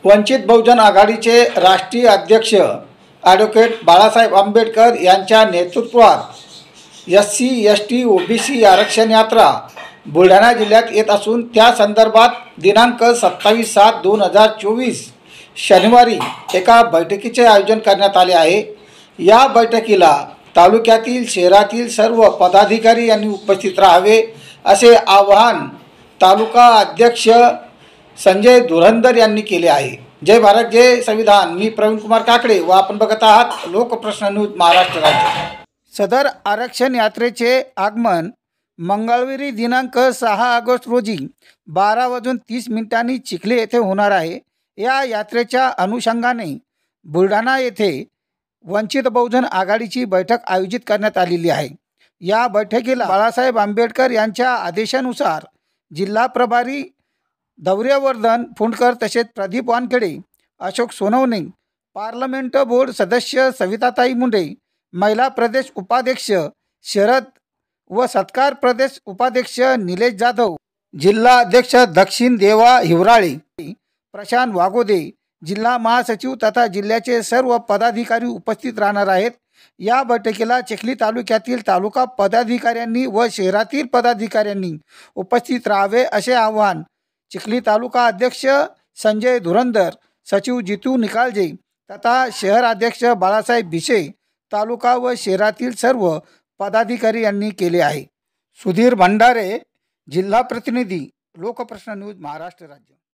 वंचित बहुजन आघाडीचे राष्ट्रीय अध्यक्ष ॲडव्होकेट बाळासाहेब आंबेडकर यांच्या नेतृत्वात SC ST OBC आरक्षण यात्रा बुलढाणा जिल्ह्यात येत असून त्या संदर्भात दिनांक 27/7/2024 शनिवारी एका बैठकीचे आयोजन करण्यात आले आहे। या बैठकीला तालुक्यातील शहरातील सर्व पदाधिकारी यांनी उपस्थित राहावे असे आवाहन तालुका अध्यक्ष संजय धुरंधर यांनी केले आहे। जय भारत जय संविधान। मी प्रवीण कुमार काकडे व आपण बघत आहात लोकप्रश्न न्यूज महाराष्ट्र राज्य। सदर आरक्षण यात्रेचे आगमन मंगळवारी दिनांक 6 ऑगस्ट रोजी 12:30 चिखली येथे होणार आहे। या यात्रेच्या अनुषंगाने बुलढाणा येथे वंचित बहुजन आघाडीची बैठक आयोजित करण्यात आलेली आहे। या बैठकीला बाळासाहेब आंबेडकर यांच्या आदेशानुसार जिल्हा प्रभारी दौर्यवर्धन फुंडकर तसेच प्रदीप वानखेडे, अशोक सोनवणे, पार्लमेंट बोर्ड सदस्य सविताताई मुंडे, महिला प्रदेश उपाध्यक्ष शरद व सत्कार प्रदेश उपाध्यक्ष निलेश जाधव, जिल्हा अध्यक्ष दक्षिण देवा हिवराळे, प्रशांत वागोदे, जिल्हा महासचिव तथा जिल्ह्याचे सर्व पदाधिकारी उपस्थित राहणार आहेत। या बैठकीला चिखली तालुक्यातील तालुका पदाधिकाऱ्यांनी व शहरातील पदाधिकाऱ्यांनी उपस्थित राहावे असे आवाहन चिखली तालुका अध्यक्ष संजय धुरंधर, सचिव जितू निकाळजे तथा शहर अध्यक्ष बाळासाहेब भिसे, तालुका व शहरातील सर्व पदाधिकारी यांनी केले आहे। सुधीर भंडारे, जिल्हा प्रतिनिधी, लोकप्रश्न न्यूज महाराष्ट्र राज्य।